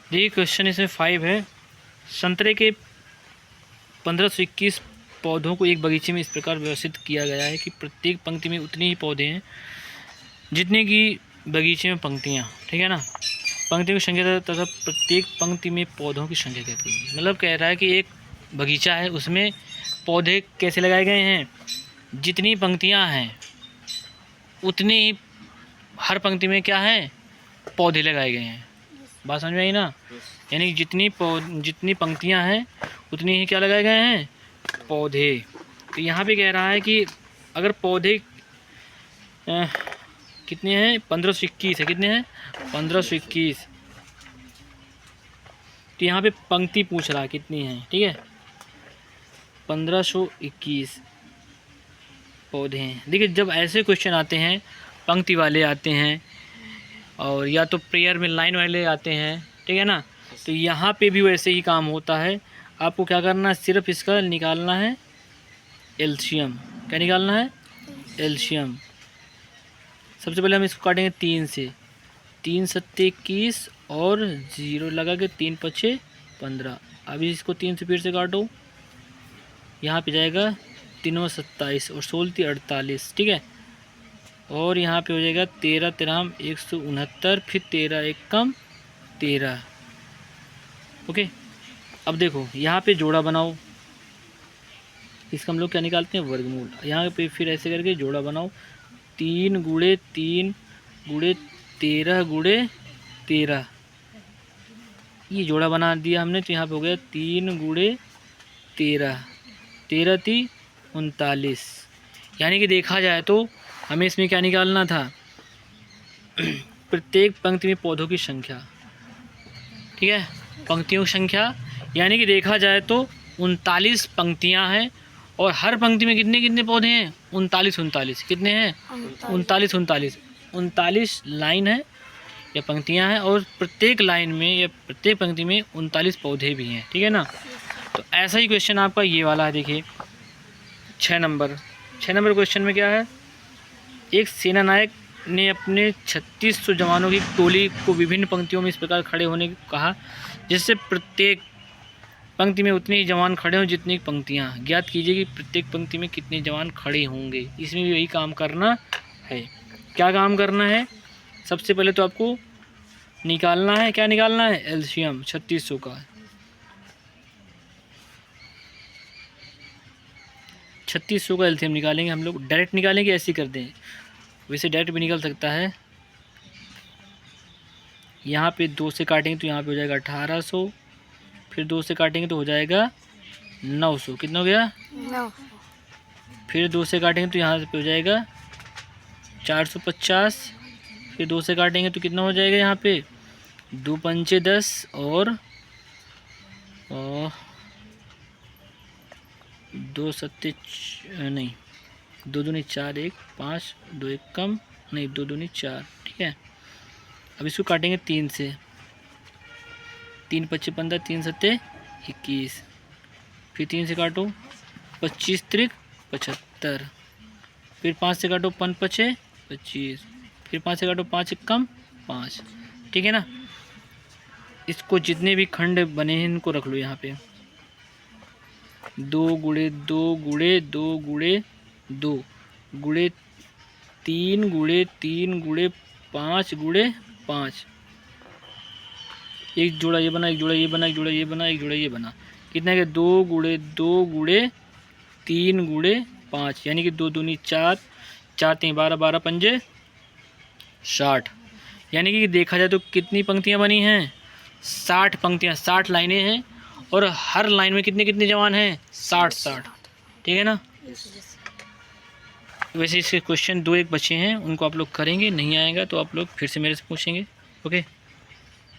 देखिए क्वेश्चन इसमें 5 है। संतरे के 1521 पौधों को एक बगीचे में इस प्रकार व्यवस्थित किया गया है कि प्रत्येक पंक्ति में उतने ही पौधे हैं जितने की बगीचे में पंक्तियाँ, ठीक है ना। पंक्तियों की संख्या तथा प्रत्येक पंक्ति में पौधों की संख्या कहती है। मतलब कह रहा है कि एक बगीचा है, उसमें पौधे कैसे लगाए गए हैं, जितनी पंक्तियाँ हैं उतनी ही हर पंक्ति में क्या है, पौधे लगाए गए हैं। बात समझ में आई ना। यानी जितनी पंक्तियाँ हैं उतनी ही क्या लगाए गए हैं, पौधे। तो यहाँ पे कह रहा है कि अगर पौधे कितने हैं, 1521 है। कितने हैं, 1521। तो यहाँ पे पंक्ति पूछ रहा है कितनी है, ठीक है। 1521 पौधे हैं। देखिए जब ऐसे क्वेश्चन आते हैं, पंक्ति वाले आते हैं और या तो प्रेयर में लाइन वाले आते हैं, ठीक है ना, तो यहाँ पे भी वैसे ही काम होता है। आपको क्या करना है, सिर्फ इसका निकालना है एलसीएम। क्या निकालना है, एलसीएम। सबसे पहले हम इसको काटेंगे 3 से। 3 सत्ते 21 और 0 लगा के 3 पछे 15। अभी इसको 3 से फिर से काटो, यहाँ पे जाएगा 3 27 और 16 48, ठीक है। और यहाँ पे हो जाएगा 13 13 169, फिर 13 1 कम 13। ओके, अब देखो यहाँ पे जोड़ा बनाओ, इसका हम लोग क्या निकालते हैं, वर्गमूल। यहाँ पे फिर ऐसे करके जोड़ा बनाओ, 3 गुणे 3 गुणे 13 गुणे 13, ये जोड़ा बना दिया हमने। तो यहाँ पे हो गया 3 गुणे 13, 13 × 39। यानी कि देखा जाए तो हमें इसमें क्या निकालना था, प्रत्येक पंक्ति में पौधों की संख्या, ठीक है, पंक्तियों की संख्या। यानी कि देखा जाए तो 39 पंक्तियां हैं और हर पंक्ति में कितने कितने पौधे हैं, 39 कितने हैं, 39 लाइन है या पंक्तियां हैं, और प्रत्येक लाइन में या प्रत्येक पंक्ति में 39 पौधे भी हैं, ठीक है ना। तो ऐसा ही क्वेश्चन आपका ये वाला है। देखिए 6 नंबर क्वेश्चन में क्या है, एक सेनानायक ने अपने 3600 जवानों की टोली को विभिन्न पंक्तियों में इस प्रकार खड़े होने को कहा जिससे प्रत्येक पंक्ति में उतने ही जवान खड़े हों जितनी पंक्तियां। ज्ञात कीजिए कि प्रत्येक पंक्ति में कितने जवान खड़े होंगे। इसमें भी वही काम करना है। क्या काम करना है, सबसे पहले तो आपको निकालना है, क्या निकालना है, एलसीएम 3600 का। 3600 का एलसीएम निकालेंगे हम लोग। डायरेक्ट निकालेंगे, ऐसे कर दें, वैसे डायरेक्ट भी निकल सकता है। यहाँ पे 2 से काटेंगे तो यहाँ पे हो जाएगा 1800, फिर 2 से काटेंगे तो हो जाएगा 900। कितना हो गया, 900। फिर 2 से काटेंगे तो यहाँ पे हो जाएगा 450, फिर 2 से काटेंगे तो कितना हो जाएगा, यहाँ पे 2 पंचे 10 और 2 सत्ते नहीं 2 दूनी 4 1 5 2 1 कम नहीं 2 दूनी 4, ठीक है। अब इसको काटेंगे 3 से, 3 पच्चे 15, 3 सत्ते 21, फिर 3 से काटो 25 त्रिक 75, फिर 5 से काटो 5 पचे 25, फिर 5 से काटो 5 1 कम 5, ठीक है ना। इसको जितने भी खंड बने हैं इनको रख लो यहाँ पे, 2 गुणे 2 गुणे 2 गुणे 2 गुणे 3 गुणे 3 गुणे 5 गुणे 5। एक जोड़ा ये बना, एक जोड़ा ये बना, एक जोड़ा ये बना, एक जोड़ा ये बना। कितना है, 2 गुणे 2 गुणे 3 गुणे 5, यानी कि 2 दूनी 4, 4 3 12, 12 पंजे 60। यानी कि देखा जाए तो कितनी पंक्तियां बनी हैं, 60 पंक्तियां, 60 लाइनें हैं और हर लाइन में कितने कितने जवान हैं, 60, ठीक है ना। वैसे इसके क्वेश्चन 2 एक बचे हैं, उनको आप लोग करेंगे, नहीं आएगा तो आप लोग फिर से मेरे से पूछेंगे। ओके।